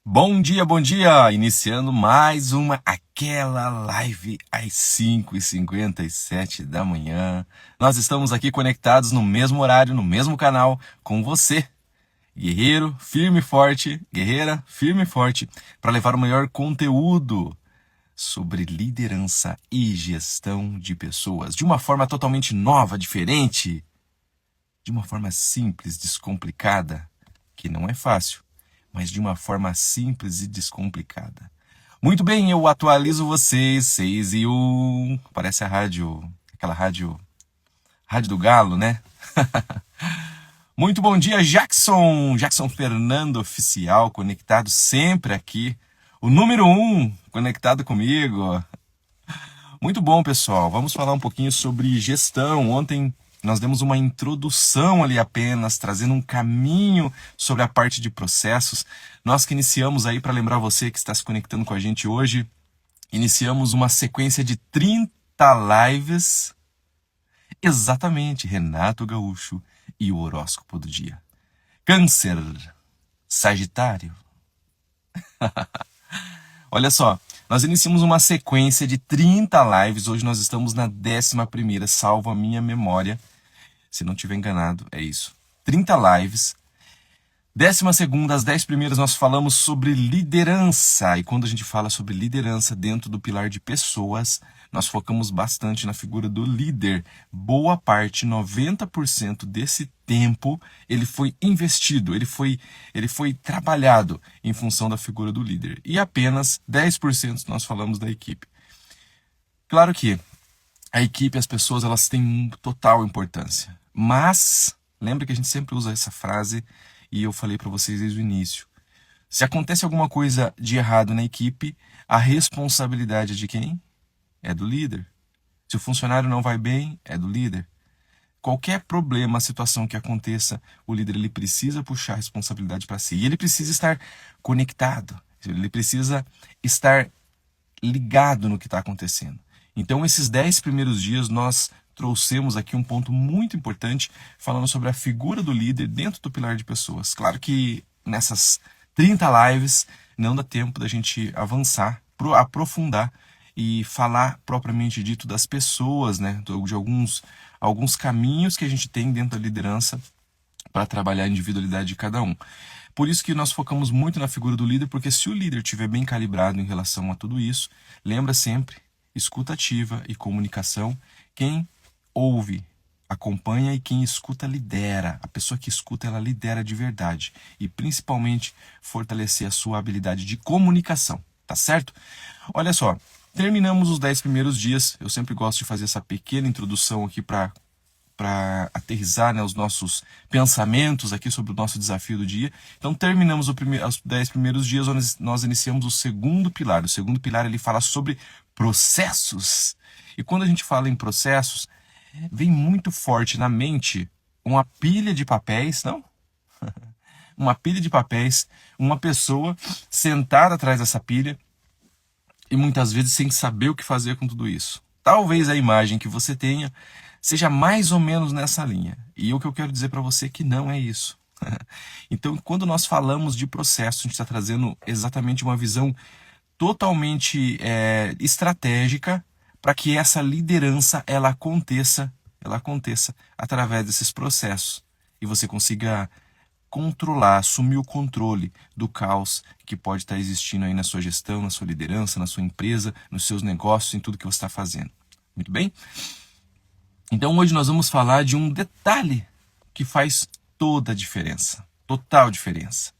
Bom dia! Iniciando mais aquela live às 5h57 da manhã. Nós estamos aqui conectados no mesmo horário, no mesmo canal, com você, guerreiro firme e forte, guerreira firme e forte, para levar o melhor conteúdo sobre liderança e gestão de pessoas, de uma forma totalmente nova, diferente, de uma forma simples, descomplicada, que não é fácil, mas de uma forma simples e descomplicada. Muito bem, eu atualizo vocês, 6h01. Parece a rádio, aquela rádio do Galo, né? Muito bom dia, Jackson! Jackson Fernando Oficial, conectado sempre aqui. O número 1, conectado comigo. Muito bom, pessoal. Vamos falar um pouquinho sobre gestão. Ontem nós demos uma introdução ali apenas, trazendo um caminho sobre a parte de processos. Nós que iniciamos aí, para lembrar você que está se conectando com a gente hoje, iniciamos uma sequência de 30 lives. Exatamente, Renato Gaúcho e o horóscopo do dia. Câncer, Sagitário. Olha só, nós iniciamos uma sequência de 30 lives. Hoje nós estamos na 11ª, salvo a minha memória. Se não tiver enganado, é isso. 30 lives. 12ª, as 10 primeiras, nós falamos sobre liderança. E quando a gente fala sobre liderança dentro do pilar de pessoas, nós focamos bastante na figura do líder. Boa parte, 90% desse tempo, ele foi investido, ele foi trabalhado em função da figura do líder. E apenas 10% nós falamos da equipe. Claro que a equipe, as pessoas, elas têm total importância. Mas, lembra que a gente sempre usa essa frase, e eu falei para vocês desde o início. Se acontece alguma coisa de errado na equipe, a responsabilidade é de quem? É do líder. Se o funcionário não vai bem, é do líder. Qualquer problema, situação que aconteça, o líder ele precisa puxar a responsabilidade para si. E ele precisa estar conectado. Ele precisa estar ligado no que está acontecendo. Então, esses 10 primeiros dias, nós trouxemos aqui um ponto muito importante, falando sobre a figura do líder dentro do pilar de pessoas. Claro que nessas 30 lives não dá tempo da gente avançar, aprofundar e falar propriamente dito das pessoas, né? De alguns caminhos que a gente tem dentro da liderança para trabalhar a individualidade de cada um. Por isso que nós focamos muito na figura do líder, porque se o líder estiver bem calibrado em relação a tudo isso, lembra sempre, escuta ativa e comunicação. Quem ouve, acompanha, e quem escuta, lidera. A pessoa que escuta, ela lidera de verdade. E principalmente fortalecer a sua habilidade de comunicação, tá certo? Olha só, terminamos os 10 primeiros dias. Eu sempre gosto de fazer essa pequena introdução aqui para aterrissar, né, os nossos pensamentos aqui sobre o nosso desafio do dia. Então terminamos os 10 primeiros dias, onde nós iniciamos o segundo pilar. O segundo pilar ele fala sobre processos. E quando a gente fala em processos, vem muito forte na mente uma pilha de papéis, não? Uma pilha de papéis, uma pessoa sentada atrás dessa pilha e muitas vezes sem saber o que fazer com tudo isso. Talvez a imagem que você tenha seja mais ou menos nessa linha. E o que eu quero dizer para você é que não é isso. Então, quando nós falamos de processo, a gente está trazendo exatamente uma visão totalmente estratégica para que essa liderança ela aconteça através desses processos e você consiga controlar, assumir o controle do caos que pode estar existindo aí na sua gestão, na sua liderança, na sua empresa, nos seus negócios, em tudo que você está fazendo. Muito bem? Então hoje nós vamos falar de um detalhe que faz toda a diferença, total diferença.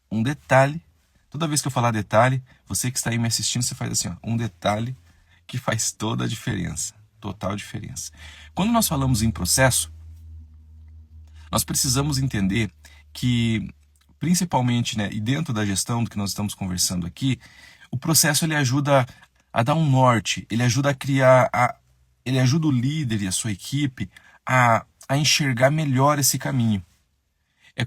Um detalhe, toda vez que eu falar detalhe, você que está aí me assistindo, você faz assim, ó, um detalhe que faz toda a diferença, total diferença. Quando nós falamos em processo, nós precisamos entender que, principalmente, né, e dentro da gestão do que nós estamos conversando aqui, o processo ele ajuda a dar um norte, ele ajuda a criar, ele ajuda o líder e a sua equipe a enxergar melhor esse caminho. É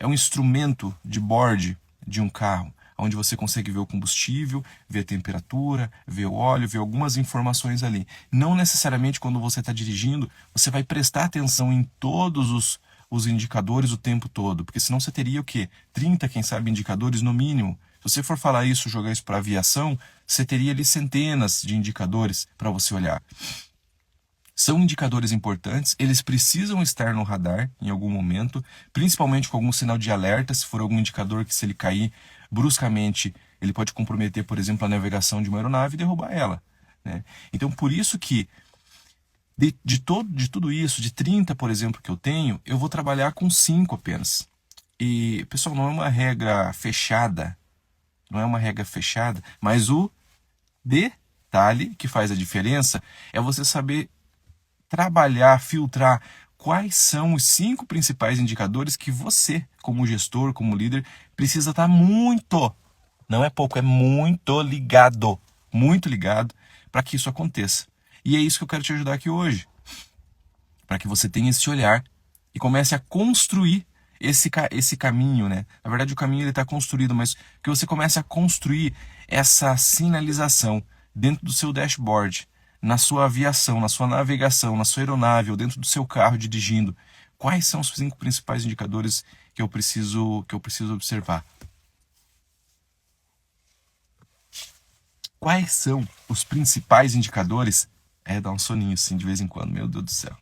um instrumento de bordo de um carro, onde você consegue ver o combustível, ver a temperatura, ver o óleo, ver algumas informações ali. Não necessariamente quando você está dirigindo, você vai prestar atenção em todos os indicadores o tempo todo, porque senão você teria o quê? 30, quem sabe, indicadores no mínimo. Se você for falar isso, jogar isso para aviação, você teria ali centenas de indicadores para você olhar. São indicadores importantes, eles precisam estar no radar em algum momento, principalmente com algum sinal de alerta, se for algum indicador que, se ele cair bruscamente, ele pode comprometer, por exemplo, a navegação de uma aeronave e derrubar ela, né? Então, por isso que de tudo isso, de 30, por exemplo, que eu tenho, eu vou trabalhar com 5 apenas. E, pessoal, não é uma regra fechada, mas o detalhe que faz a diferença é você saber trabalhar, filtrar quais são os 5 principais indicadores que você, como gestor, como líder, precisa estar muito, não é pouco, é muito ligado para que isso aconteça. E é isso que eu quero te ajudar aqui hoje, para que você tenha esse olhar e comece a construir esse caminho, né? Na verdade, o caminho ele está construído, mas que você comece a construir essa sinalização dentro do seu dashboard, na sua aviação, na sua navegação, na sua aeronave ou dentro do seu carro dirigindo. Quais são os 5 principais indicadores que eu preciso observar? Quais são os principais indicadores? Dá um soninho assim de vez em quando, meu Deus do céu.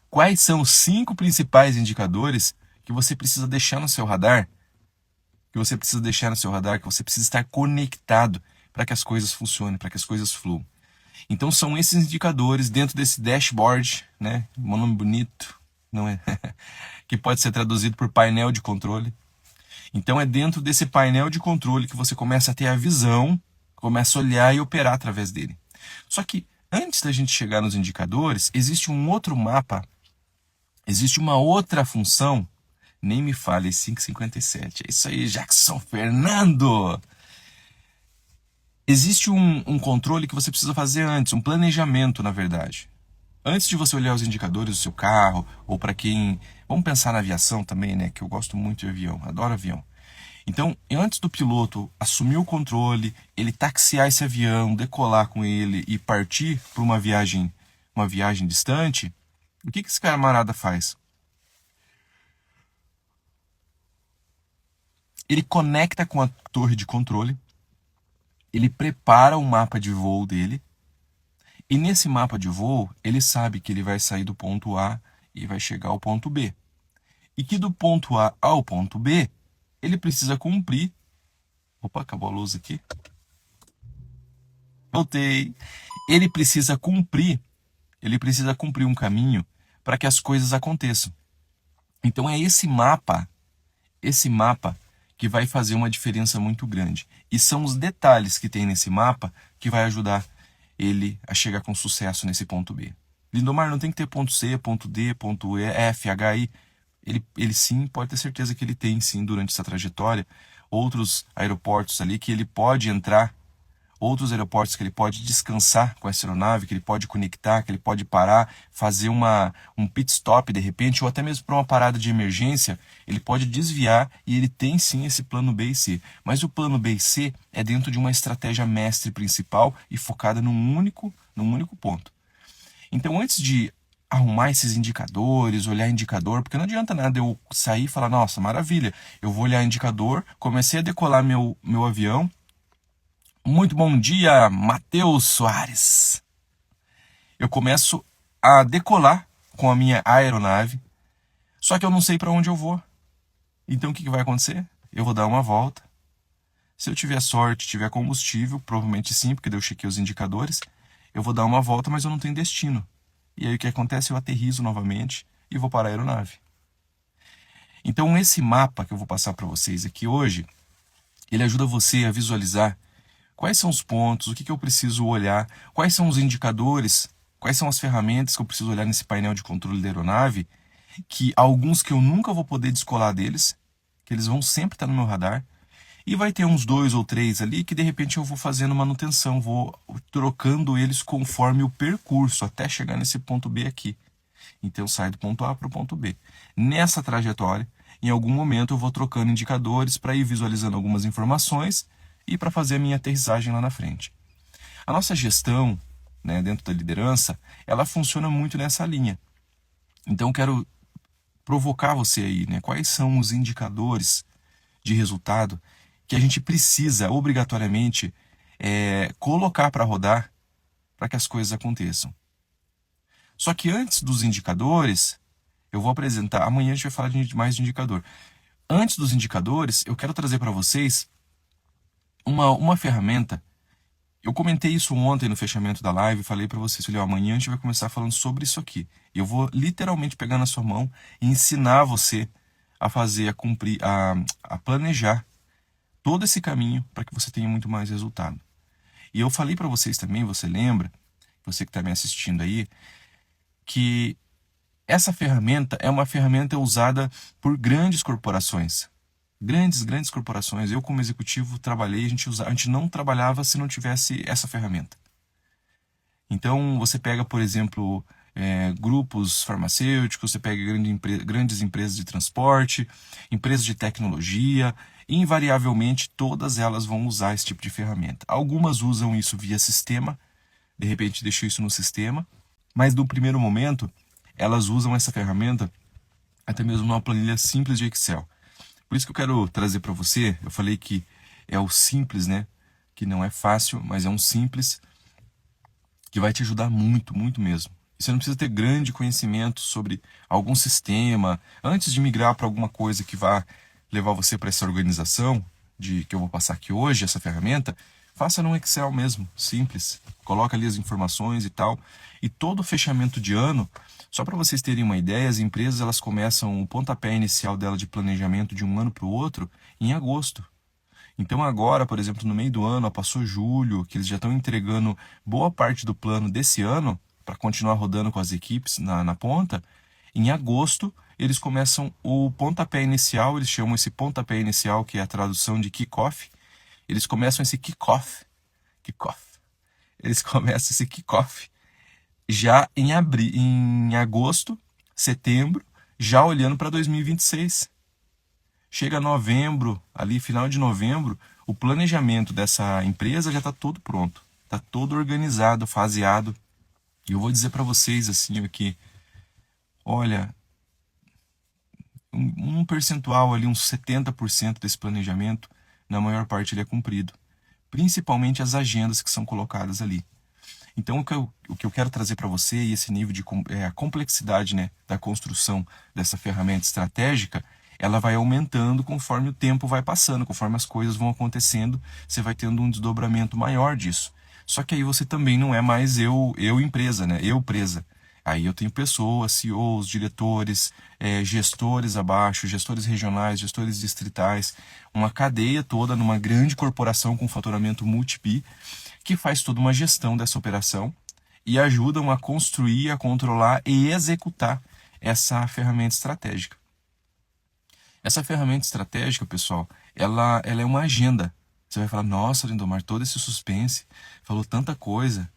Quais são os 5 principais indicadores que você precisa deixar no seu radar? Que você precisa estar conectado para que as coisas funcionem, para que as coisas fluam. Então são esses indicadores dentro desse dashboard, né? Um nome bonito, não é? Que pode ser traduzido por painel de controle. Então é dentro desse painel de controle que você começa a ter a visão, começa a olhar e operar através dele. Só que antes da gente chegar nos indicadores, existe um outro mapa, existe uma outra função. Nem me fale, 5:57. É isso aí, Jackson Fernando! Existe um controle que você precisa fazer antes, um planejamento, na verdade. Antes de você olhar os indicadores do seu carro, ou para quem... Vamos pensar na aviação também, né? Que eu gosto muito de avião, adoro avião. Então, antes do piloto assumir o controle, ele taxiar esse avião, decolar com ele e partir para uma viagem distante, o que esse camarada faz? Ele conecta com a torre de controle, ele prepara o mapa de voo dele, e nesse mapa de voo, ele sabe que ele vai sair do ponto A e vai chegar ao ponto B. E que do ponto A ao ponto B, ele precisa cumprir... Opa, acabou a luz aqui. Voltei. Ele precisa cumprir um caminho para que as coisas aconteçam. Então é esse mapa que vai fazer uma diferença muito grande. E são os detalhes que tem nesse mapa que vai ajudar ele a chegar com sucesso nesse ponto B. Lindomar, não tem que ter ponto C, ponto D, ponto E, F, H, I. Ele sim, pode ter certeza que ele tem sim, durante essa trajetória, outros aeroportos ali que ele pode entrar, outros aeroportos que ele pode descansar com essa aeronave, que ele pode conectar, que ele pode parar, fazer um pit stop de repente, ou até mesmo para uma parada de emergência, ele pode desviar e ele tem sim esse plano B e C. Mas o plano B e C é dentro de uma estratégia mestre principal e focada num único ponto. Então, antes de arrumar esses indicadores, olhar indicador, porque não adianta nada eu sair e falar, nossa, maravilha, eu vou olhar indicador, comecei a decolar meu avião. Muito bom dia, Matheus Soares. Eu começo a decolar com a minha aeronave, só que eu não sei para onde eu vou. Então o que vai acontecer? Eu vou dar uma volta. Se eu tiver sorte, tiver combustível, provavelmente sim, porque eu chequei os indicadores, eu vou dar uma volta, mas eu não tenho destino. E aí o que acontece? Eu aterrizo novamente e vou para a aeronave. Então esse mapa que eu vou passar para vocês aqui hoje, ele ajuda você a visualizar quais são os pontos, o que eu preciso olhar, quais são os indicadores, quais são as ferramentas que eu preciso olhar nesse painel de controle da aeronave, que alguns que eu nunca vou poder descolar deles, que eles vão sempre estar no meu radar, e vai ter uns 2 ou 3 ali que de repente eu vou fazendo manutenção, vou trocando eles conforme o percurso, até chegar nesse ponto B aqui. Então eu saio do ponto A para o ponto B. Nessa trajetória, em algum momento eu vou trocando indicadores para ir visualizando algumas informações, e para fazer a minha aterrissagem lá na frente. A nossa gestão, né, dentro da liderança, ela funciona muito nessa linha. Então eu quero provocar você aí, né? Quais são os indicadores de resultado que a gente precisa obrigatoriamente colocar para rodar para que as coisas aconteçam. Só que antes dos indicadores, eu vou apresentar. Amanhã a gente vai falar mais de indicador. Antes dos indicadores, eu quero trazer para vocês uma ferramenta. Eu comentei isso ontem no fechamento da live, falei para vocês, falei, ó, amanhã a gente vai começar falando sobre isso aqui. Eu vou literalmente pegar na sua mão e ensinar você a fazer, a cumprir, a planejar todo esse caminho para que você tenha muito mais resultado. E eu falei para vocês também, você lembra, você que está me assistindo aí, que essa ferramenta é uma ferramenta usada por grandes corporações. Grandes corporações. Eu, como executivo, trabalhei, a gente não trabalhava se não tivesse essa ferramenta. Então, você pega, por exemplo, grupos farmacêuticos, você pega grandes empresas de transporte, empresas de tecnologia, e invariavelmente todas elas vão usar esse tipo de ferramenta. Algumas usam isso via sistema, de repente deixou isso no sistema, mas no primeiro momento elas usam essa ferramenta até mesmo numa planilha simples de Excel. Por isso que eu quero trazer para você, eu falei que é o simples, né? Que não é fácil, mas é um simples que vai te ajudar muito, muito mesmo. E você não precisa ter grande conhecimento sobre algum sistema antes de migrar para alguma coisa que vá levar você para essa organização que eu vou passar aqui hoje, essa ferramenta. Faça no Excel mesmo, simples. Coloca ali as informações e tal. E todo fechamento de ano, só para vocês terem uma ideia, as empresas elas começam o pontapé inicial dela de planejamento de um ano para o outro em agosto. Então agora, por exemplo, no meio do ano, passou julho, que eles já estão entregando boa parte do plano desse ano para continuar rodando com as equipes na ponta. Em agosto, eles começam o pontapé inicial, eles chamam esse pontapé inicial, que é a tradução de kickoff. Eles começam esse kickoff. Eles começam esse kickoff já em agosto, setembro, já olhando para 2026. Chega novembro, ali final de novembro, o planejamento dessa empresa já está todo pronto, está todo organizado, faseado. E eu vou dizer para vocês assim aqui, olha, um percentual ali, uns 70% desse planejamento, na maior parte ele é cumprido. Principalmente as agendas que são colocadas ali. Então o que eu quero trazer para você e esse nível de a complexidade, né, da construção dessa ferramenta estratégica, ela vai aumentando conforme o tempo vai passando, conforme as coisas vão acontecendo, você vai tendo um desdobramento maior disso. Só que aí você também não é mais eu empresa, né? Eu presa. Aí eu tenho pessoas, CEOs, diretores, gestores abaixo, gestores regionais, gestores distritais, uma cadeia toda numa grande corporação com faturamento multi-bi, que faz toda uma gestão dessa operação e ajudam a construir, a controlar e executar essa ferramenta estratégica. Essa ferramenta estratégica, pessoal, ela é uma agenda. Você vai falar, nossa, Lindomar, todo esse suspense, falou tanta coisa,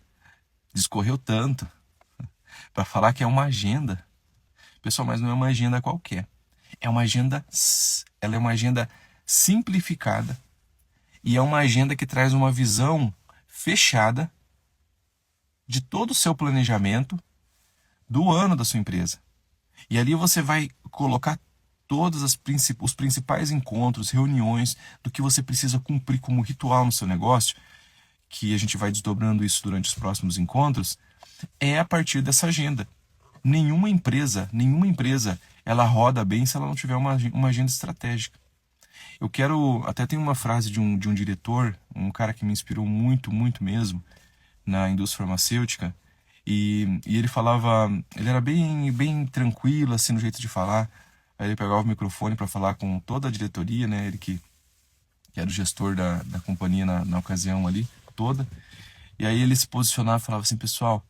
discorreu tanto, para falar que é uma agenda. Pessoal, mas não é uma agenda qualquer. Ela é uma agenda simplificada e é uma agenda que traz uma visão fechada de todo o seu planejamento do ano da sua empresa. E ali você vai colocar todos os principais encontros, reuniões do que você precisa cumprir como ritual no seu negócio, que a gente vai desdobrando isso durante os próximos encontros, é a partir dessa agenda. Nenhuma empresa, ela roda bem se ela não tiver uma agenda estratégica. Eu quero, até tem uma frase de um diretor, um cara que me inspirou muito, muito mesmo, na indústria farmacêutica, e ele falava, ele era bem tranquilo, assim, no jeito de falar. Aí ele pegava o microfone para falar com toda a diretoria, né, ele que era o gestor da companhia na ocasião ali, toda. E aí ele se posicionava e falava assim, pessoal,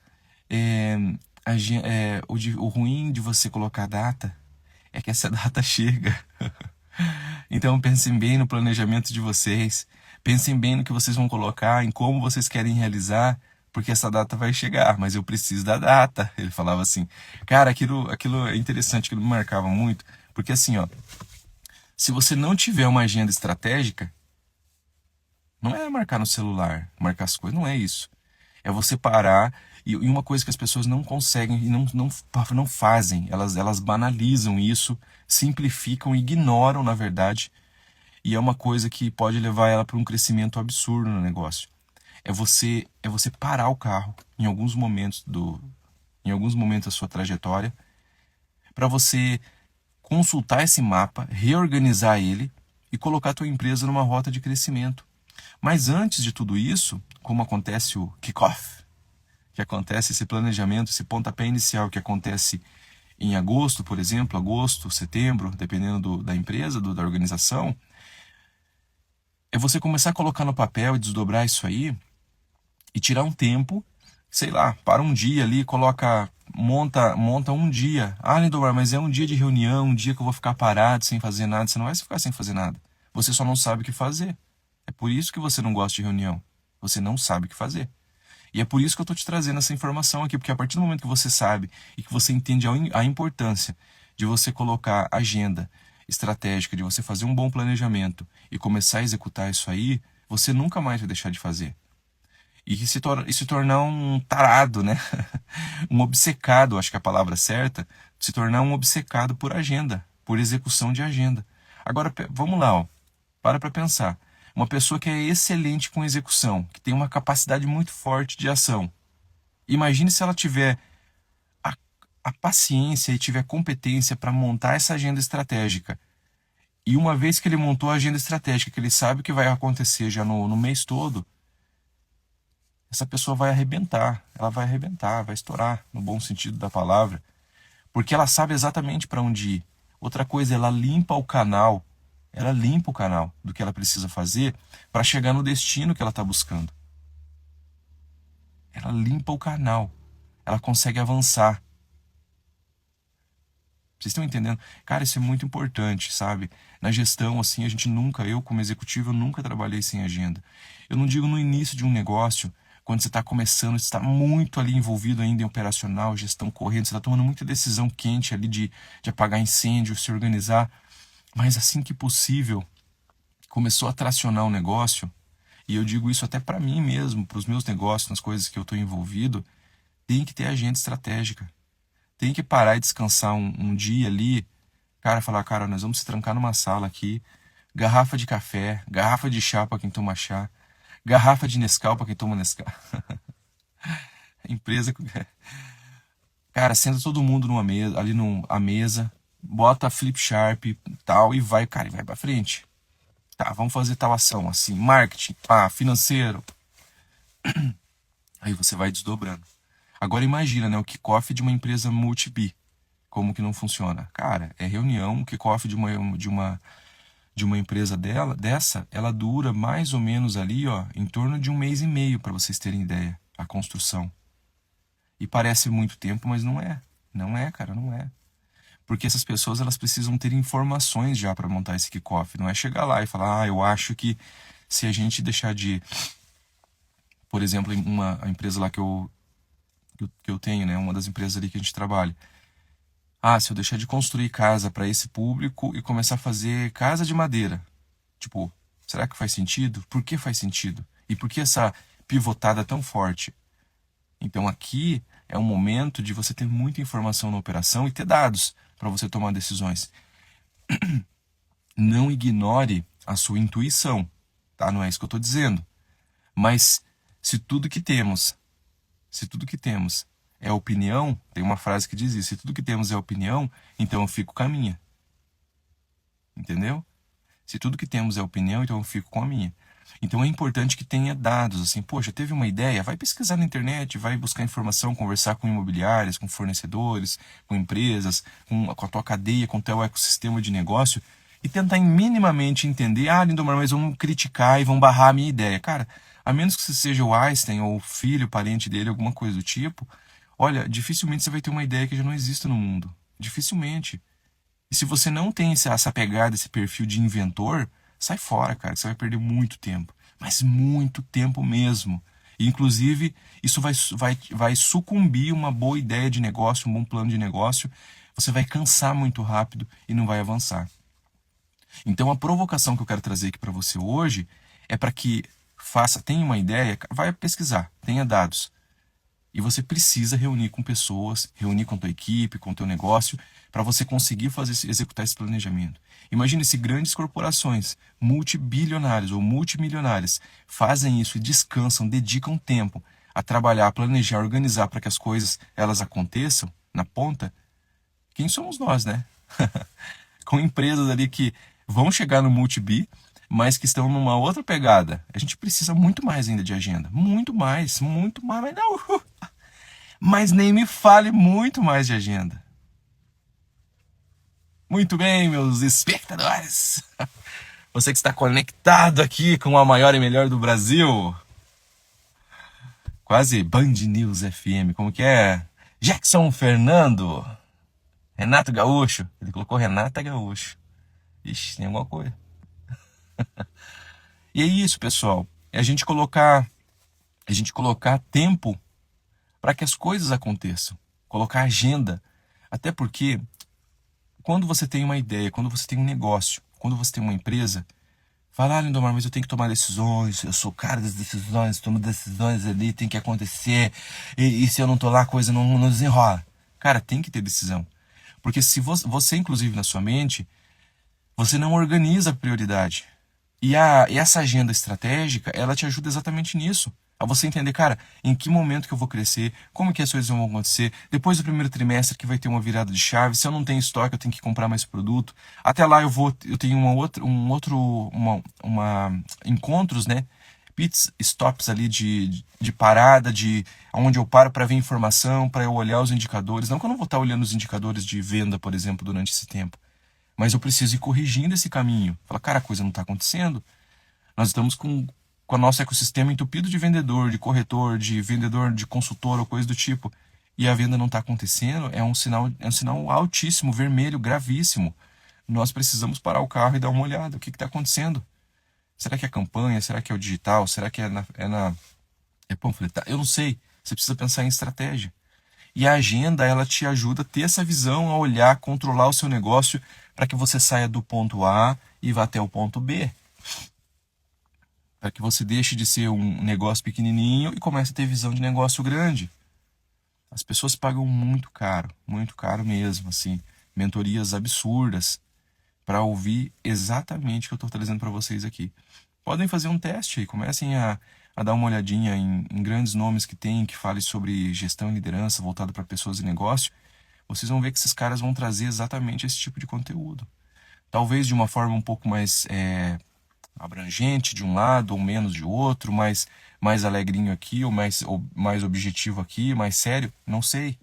o ruim de você colocar data é que essa data chega. Então pensem bem no planejamento de vocês, pensem bem no que vocês vão colocar, em como vocês querem realizar, porque essa data vai chegar, mas eu preciso da data. Ele falava assim. Cara, aquilo é interessante, aquilo me marcava muito, porque assim, ó, se você não tiver uma agenda estratégica, não é marcar no celular, marcar as coisas, não é isso. É você parar, e uma coisa que as pessoas não conseguem e não fazem, elas banalizam isso, simplificam, ignoram, na verdade, e é uma coisa que pode levar ela para um crescimento absurdo no negócio. É você parar o carro em alguns momentos da sua trajetória, para você consultar esse mapa, reorganizar ele e colocar a tua empresa numa rota de crescimento. Mas antes de tudo isso, como acontece o kickoff, que acontece esse planejamento, esse pontapé inicial que acontece em agosto, por exemplo, agosto, setembro, dependendo da empresa, da organização, é você começar a colocar no papel e desdobrar isso aí e tirar um tempo, sei lá, para um dia ali, monta um dia. Ah, Lindomar, mas é um dia de reunião, um dia que eu vou ficar parado sem fazer nada. Você não vai ficar sem fazer nada. Você só não sabe o que fazer. É por isso que você não gosta de reunião. Você não sabe o que fazer. E é por isso que eu estou te trazendo essa informação aqui, porque a partir do momento que você sabe e que você entende a importância de você colocar agenda estratégica, de você fazer um bom planejamento e começar a executar isso aí, você nunca mais vai deixar de fazer. E se tornar um tarado, né? Um obcecado, acho que é a palavra certa, se tornar um obcecado por agenda, por execução de agenda. Agora, vamos lá, ó. Para pensar. Uma pessoa que é excelente com execução, que tem uma capacidade muito forte de ação. Imagine se ela tiver a paciência e tiver competência para montar essa agenda estratégica. E uma vez que ele montou a agenda estratégica, que ele sabe o que vai acontecer já no mês todo, essa pessoa vai arrebentar. Ela vai arrebentar, vai estourar, no bom sentido da palavra. Porque ela sabe exatamente para onde ir. Outra coisa, ela limpa o canal. Ela limpa o canal do que ela precisa fazer para chegar no destino que ela está buscando. Ela limpa o canal. Ela consegue avançar. Vocês estão entendendo? Cara, isso é muito importante, sabe? Na gestão, assim, eu como executivo, eu nunca trabalhei sem agenda. Eu não digo no início de um negócio, quando você está começando, você está muito ali envolvido ainda em operacional, gestão corrente, você está tomando muita decisão quente ali de apagar incêndio, se organizar. Mas assim que possível, começou a tracionar o negócio, e eu digo isso até para mim mesmo, para os meus negócios, nas coisas que eu estou envolvido, tem que ter agenda estratégica. Tem que parar e descansar um dia ali, cara, falar, cara, nós vamos se trancar numa sala aqui, garrafa de café, garrafa de chá para quem toma chá, garrafa de Nescau para quem toma Nescau. Empresa, cara, senta todo mundo numa mesa, ali à mesa, bota flip sharp, tal, e vai, cara, e vai para frente. Tá, vamos fazer tal ação, assim, marketing, financeiro. Aí você vai desdobrando. Agora imagina, né, o kickoff de uma empresa multi-B. Como que não funciona? Cara, é reunião, o kickoff de uma empresa dessa, ela dura mais ou menos ali, ó, em torno de 1 mês e meio, para vocês terem ideia, a construção. E parece muito tempo, mas não é. Não é, cara, não é. Porque essas pessoas, elas precisam ter informações já para montar esse kickoff. Não é chegar lá e falar, eu acho que se a gente deixar de... Por exemplo, a empresa lá que eu tenho, né, uma das empresas ali que a gente trabalha. Se eu deixar de construir casa para esse público e começar a fazer casa de madeira, tipo, será que faz sentido? Por que faz sentido? E por que essa pivotada tão forte? Então aqui é um momento de você ter muita informação na operação e ter dados para você tomar decisões. Não ignore a sua intuição, tá? Não é isso que eu estou dizendo. Mas se tudo que temos é opinião, tem uma frase que diz isso, se tudo que temos é opinião, então eu fico com a minha. Entendeu? Se tudo que temos é opinião, então eu fico com a minha. Então é importante que tenha dados, assim, poxa, teve uma ideia, vai pesquisar na internet, vai buscar informação, conversar com imobiliárias, com fornecedores, com empresas, com a tua cadeia, com o teu ecossistema de negócio, e tentar minimamente entender, Lindomar, mas vão criticar e vão barrar a minha ideia. Cara, a menos que você seja o Einstein ou o filho, parente dele, alguma coisa do tipo, olha, dificilmente você vai ter uma ideia que já não exista no mundo. Dificilmente. E se você não tem essa pegada, esse perfil de inventor, sai fora, cara, que você vai perder muito tempo. Mas muito tempo mesmo. E, inclusive, isso vai sucumbir uma boa ideia de negócio, um bom plano de negócio. Você vai cansar muito rápido e não vai avançar. Então, a provocação que eu quero trazer aqui para você hoje é para que Tenha uma ideia, vai pesquisar, tenha dados. E você precisa reunir com pessoas, reunir com tua equipe, com teu negócio, para você conseguir executar esse planejamento. Imagine se grandes corporações, multibilionárias ou multimilionárias, fazem isso e descansam, dedicam tempo a trabalhar, a planejar, a organizar para que as coisas elas aconteçam na ponta. Quem somos nós, né? Com empresas ali que vão chegar no multi-bi, mas que estão numa outra pegada. A gente precisa muito mais ainda de agenda. Muito mais, mas não. Mas nem me fale muito mais de agenda. Muito bem, meus espectadores. Você que está conectado aqui com a maior e melhor do Brasil. Quase Band News FM. Como que é? Jackson Fernando. Renato Gaúcho. Ele colocou Renata Gaúcho. Ixi, tem alguma coisa. E é isso, pessoal. É a gente colocar tempo para que as coisas aconteçam. Colocar agenda. Até porque quando você tem uma ideia, quando você tem um negócio, quando você tem uma empresa, fala, Lindomar, mas eu tenho que tomar decisões, eu sou o cara das decisões, tomo decisões ali, tem que acontecer, e se eu não tô lá, a coisa não desenrola. Cara, tem que ter decisão. Porque se você, inclusive, na sua mente, você não organiza a prioridade. E essa agenda estratégica, ela te ajuda exatamente nisso. A você entender, cara, em que momento que eu vou crescer, como que as coisas vão acontecer, depois do primeiro trimestre que vai ter uma virada de chave, se eu não tenho estoque, eu tenho que comprar mais produto. Até lá eu tenho encontros, né? Pit stops ali de parada, onde eu paro para ver informação, para eu olhar os indicadores. Não que eu não vou estar olhando os indicadores de venda, por exemplo, durante esse tempo. Mas eu preciso ir corrigindo esse caminho. Fala, cara, a coisa não está acontecendo. Nós estamos com o nosso ecossistema entupido de vendedor, de corretor, de vendedor, de consultor ou coisa do tipo. E a venda não está acontecendo, é um sinal altíssimo, vermelho, gravíssimo. Nós precisamos parar o carro e dar uma olhada. O que está acontecendo? Será que é campanha? Será que é o digital? Será que é panfletar? Eu não sei. Você precisa pensar em estratégia. E a agenda, ela te ajuda a ter essa visão, a olhar, controlar o seu negócio para que você saia do ponto A e vá até o ponto B. Para que você deixe de ser um negócio pequenininho e comece a ter visão de negócio grande. As pessoas pagam muito caro mesmo, assim, mentorias absurdas para ouvir exatamente o que eu estou trazendo para vocês aqui. Podem fazer um teste aí, comecem a dar uma olhadinha em grandes nomes que tem, que falem sobre gestão e liderança voltado para pessoas e negócio. Vocês vão ver que esses caras vão trazer exatamente esse tipo de conteúdo. Talvez de uma forma um pouco mais abrangente de um lado ou menos de outro, mais alegrinho aqui ou mais objetivo aqui, mais sério, não sei.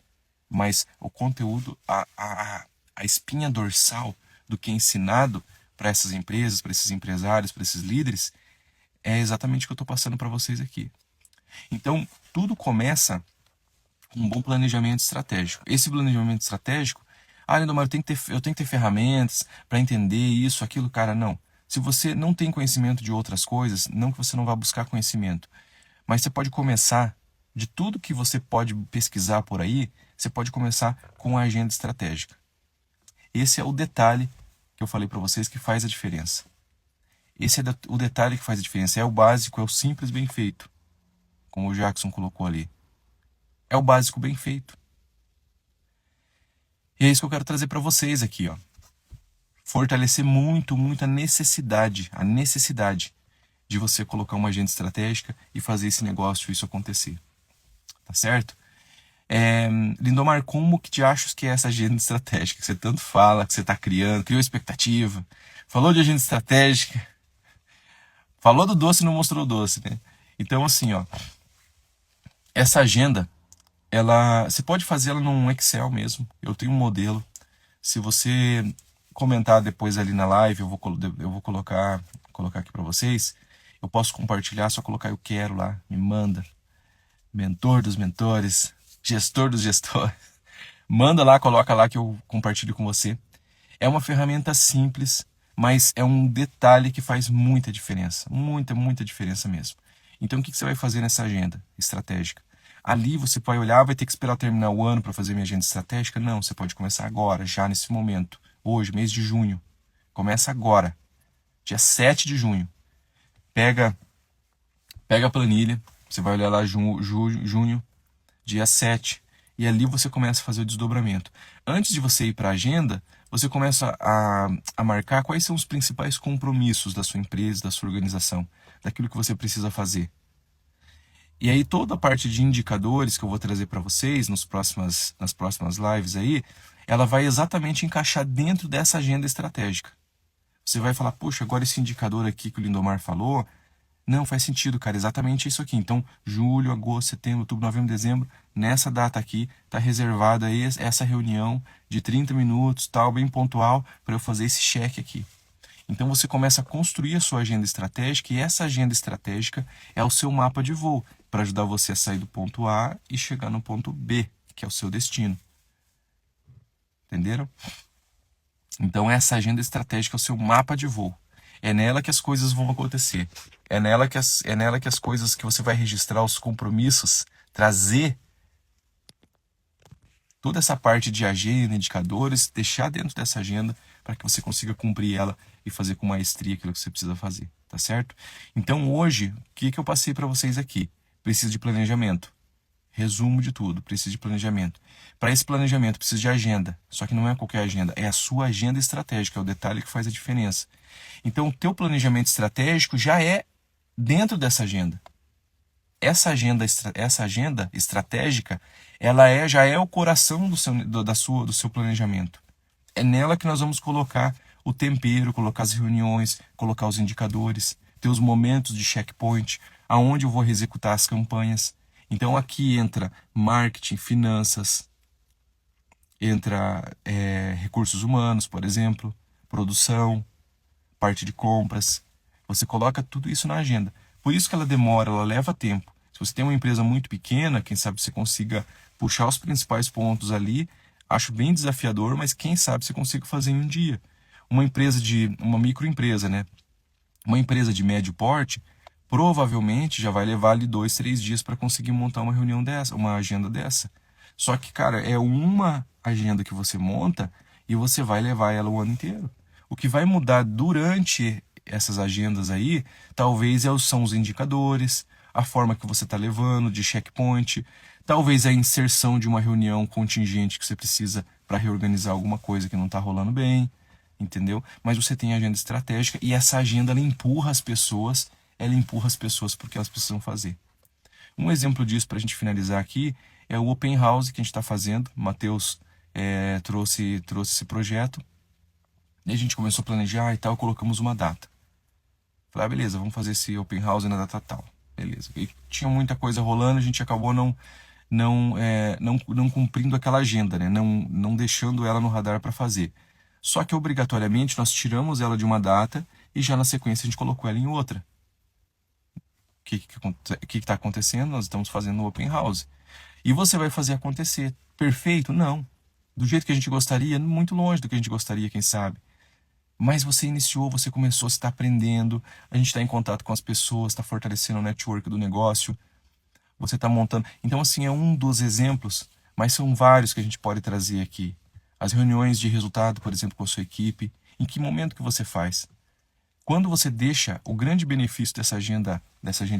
Mas o conteúdo, a espinha dorsal do que é ensinado para essas empresas, para esses empresários, para esses líderes, é exatamente o que eu estou passando para vocês aqui. Então, tudo começa com um bom planejamento estratégico. Esse planejamento estratégico, Lindomar, eu tenho que ter ferramentas para entender isso, aquilo, cara, não. Se você não tem conhecimento de outras coisas, não que você não vá buscar conhecimento, mas você pode começar, de tudo que você pode pesquisar por aí, você pode começar com a agenda estratégica. Esse é o detalhe que eu falei para vocês que faz a diferença. Esse é o detalhe que faz a diferença. É o básico, é o simples bem feito. Como o Jackson colocou ali. É o básico bem feito. E é isso que eu quero trazer para vocês aqui, ó. Fortalecer muito a necessidade de você colocar uma agenda estratégica e fazer esse negócio, isso acontecer. Tá certo? Lindomar, como que te achas que é essa agenda estratégica? Que você tanto fala, que você está criando, criou expectativa, falou de agenda estratégica, falou do doce e não mostrou o doce, né? Então, assim, ó, essa agenda, você pode fazer ela num Excel mesmo. Eu tenho um modelo. Se você comentar depois ali na live, eu vou colocar aqui para vocês. Eu posso compartilhar, só colocar eu quero lá, me manda. Mentor dos mentores, gestor dos gestores. Manda lá, coloca lá que eu compartilho com você. É uma ferramenta simples, mas é um detalhe que faz muita diferença. Muita diferença mesmo. Então, o que você vai fazer nessa agenda estratégica? Ali você vai olhar, vai ter que esperar terminar o ano para fazer minha agenda estratégica? Não, você pode começar agora, já nesse momento. Hoje, mês de junho. Começa agora. Dia 7 de junho. Pega Pega a planilha, você vai olhar lá junho, dia 7, e ali você começa a fazer o desdobramento. Antes de você ir para a agenda, você começa a marcar quais são os principais compromissos da sua empresa, da sua organização, daquilo que você precisa fazer. E aí toda a parte de indicadores que eu vou trazer para vocês nas próximas lives aí, ela vai exatamente encaixar dentro dessa agenda estratégica. Você vai falar, poxa, agora esse indicador aqui que o Lindomar falou, não faz sentido, cara, exatamente isso aqui. Então, julho, agosto, setembro, outubro, novembro, dezembro, nessa data aqui, está reservada aí essa reunião de 30 minutos, tal, bem pontual, para eu fazer esse cheque aqui. Então você começa a construir a sua agenda estratégica, e essa agenda estratégica é o seu mapa de voo, para ajudar você a sair do ponto A e chegar no ponto B, que é o seu destino. Entenderam? Então essa agenda estratégica é o seu mapa de voo. É nela que as coisas vão acontecer. É nela que as coisas que você vai registrar, os compromissos, trazer toda essa parte de agenda, indicadores, deixar dentro dessa agenda para que você consiga cumprir ela e fazer com maestria aquilo que você precisa fazer, tá certo? Então hoje, o que eu passei para vocês aqui? Precisa de planejamento. Resumo de tudo, precisa de planejamento. Para esse planejamento precisa de agenda, só que não é qualquer agenda, é a sua agenda estratégica, é o detalhe que faz a diferença. Então o teu planejamento estratégico já é dentro dessa agenda. Essa agenda estratégica, ela já é o coração do seu planejamento. É nela que nós vamos colocar o tempero, colocar as reuniões, colocar os indicadores, ter os momentos de checkpoint, aonde eu vou executar as campanhas. Então aqui entra marketing, finanças, entra recursos humanos, por exemplo, produção, parte de compras. Você coloca tudo isso na agenda. Por isso que ela demora, ela leva tempo. Se você tem uma empresa muito pequena, quem sabe você consiga puxar os principais pontos ali. Acho bem desafiador, mas quem sabe você consiga fazer em um dia. Uma microempresa, né? Uma empresa de médio porte, provavelmente já vai levar ali 2, 3 dias para conseguir montar uma reunião dessa, uma agenda dessa. Só que, cara, é uma agenda que você monta e você vai levar ela o ano inteiro. O que vai mudar durante essas agendas aí, talvez são os indicadores, a forma que você está levando de checkpoint, talvez a inserção de uma reunião contingente que você precisa para reorganizar alguma coisa que não está rolando bem, entendeu? Mas você tem a agenda estratégica e essa agenda ela empurra as pessoas porque elas precisam fazer. Um exemplo disso para a gente finalizar aqui é o Open House que a gente está fazendo. O Matheus trouxe esse projeto e a gente começou a planejar e tal, colocamos uma data. Falei, beleza, vamos fazer esse Open House na data tal. Beleza. E tinha muita coisa rolando, a gente acabou não cumprindo aquela agenda, né? Não deixando ela no radar para fazer. Só que obrigatoriamente nós tiramos ela de uma data e já na sequência a gente colocou ela em outra. O que está acontecendo? Nós estamos fazendo o Open House. E você vai fazer acontecer. Perfeito? Não. Do jeito que a gente gostaria, muito longe do que a gente gostaria, quem sabe. Mas você iniciou, você começou, você está aprendendo, a gente está em contato com as pessoas, está fortalecendo o network do negócio, você está montando. Então, assim, é um dos exemplos, mas são vários que a gente pode trazer aqui. As reuniões de resultado, por exemplo, com a sua equipe, em que momento que você faz? Quando você deixa o grande benefício dessa agenda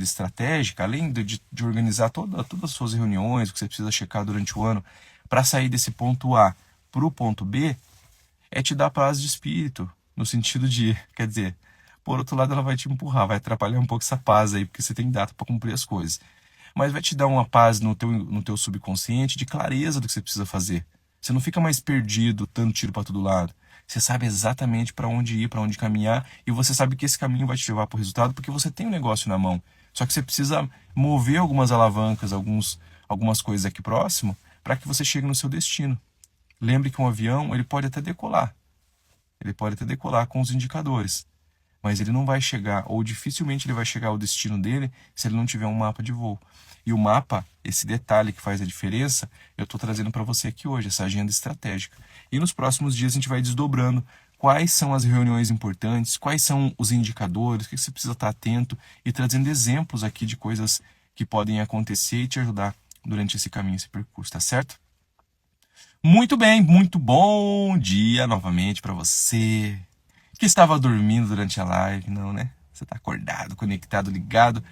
estratégica, além de organizar todas as suas reuniões, o que você precisa checar durante o ano, para sair desse ponto A para o ponto B, é te dar paz de espírito. No sentido de, quer dizer, por outro lado ela vai te empurrar, vai atrapalhar um pouco essa paz aí, porque você tem data para cumprir as coisas. Mas vai te dar uma paz no teu subconsciente de clareza do que você precisa fazer. Você não fica mais perdido, dando tiro para todo lado. Você sabe exatamente para onde ir, para onde caminhar, e você sabe que esse caminho vai te levar para o resultado, porque você tem um negócio na mão. Só que você precisa mover algumas alavancas, algumas coisas aqui próximo, para que você chegue no seu destino. Lembre que um avião, ele pode até decolar. Ele pode até decolar com os indicadores, mas ele não vai chegar, ou dificilmente ele vai chegar ao destino dele se ele não tiver um mapa de voo. E o mapa, esse detalhe que faz a diferença, eu estou trazendo para você aqui hoje, essa agenda estratégica. E nos próximos dias a gente vai desdobrando quais são as reuniões importantes, quais são os indicadores, o que você precisa estar atento, e trazendo exemplos aqui de coisas que podem acontecer e te ajudar durante esse caminho, esse percurso, tá certo? Muito bem, muito bom dia novamente para você que estava dormindo durante a live, não, né? Você está acordado, conectado, ligado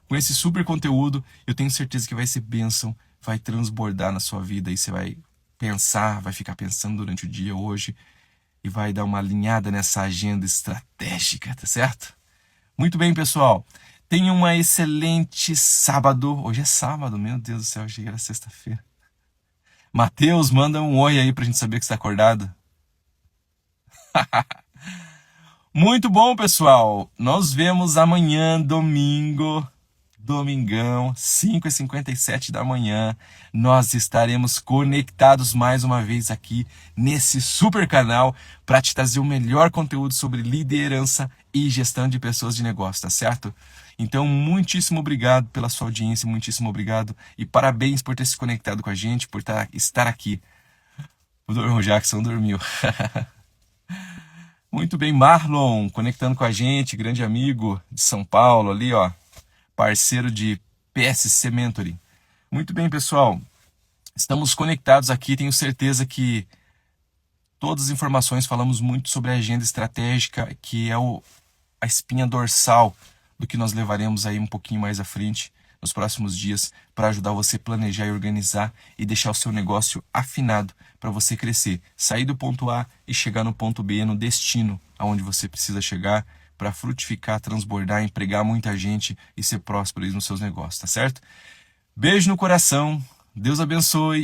com com esse super conteúdo. Eu tenho certeza que vai ser bênção, vai transbordar na sua vida e você vai pensar, vai ficar pensando durante o dia hoje e vai dar uma alinhada nessa agenda estratégica, tá certo? Muito bem, pessoal. Tenha uma excelente sábado. Hoje é sábado, meu Deus do céu, achei que era sexta-feira. Matheus, manda um oi aí pra gente saber que você tá acordado. Muito bom, pessoal. Nós vemos amanhã, domingo, domingão, 5h57 da manhã. Nós estaremos conectados mais uma vez aqui nesse super canal para te trazer o melhor conteúdo sobre liderança e gestão de pessoas de negócio, tá certo? Então, muitíssimo obrigado pela sua audiência, muitíssimo obrigado e parabéns por ter se conectado com a gente, por estar aqui. O Jackson dormiu. Muito bem, Marlon, conectando com a gente, grande amigo de São Paulo ali, ó, parceiro de PSC Mentoring. Muito bem, pessoal, estamos conectados aqui, tenho certeza que todas as informações, falamos muito sobre a agenda estratégica, que é a espinha dorsal do que nós levaremos aí um pouquinho mais à frente, nos próximos dias, para ajudar você a planejar e organizar e deixar o seu negócio afinado para você crescer, sair do ponto A e chegar no ponto B, no destino aonde você precisa chegar para frutificar, transbordar, empregar muita gente e ser próspero aí nos seus negócios, tá certo? Beijo no coração, Deus abençoe.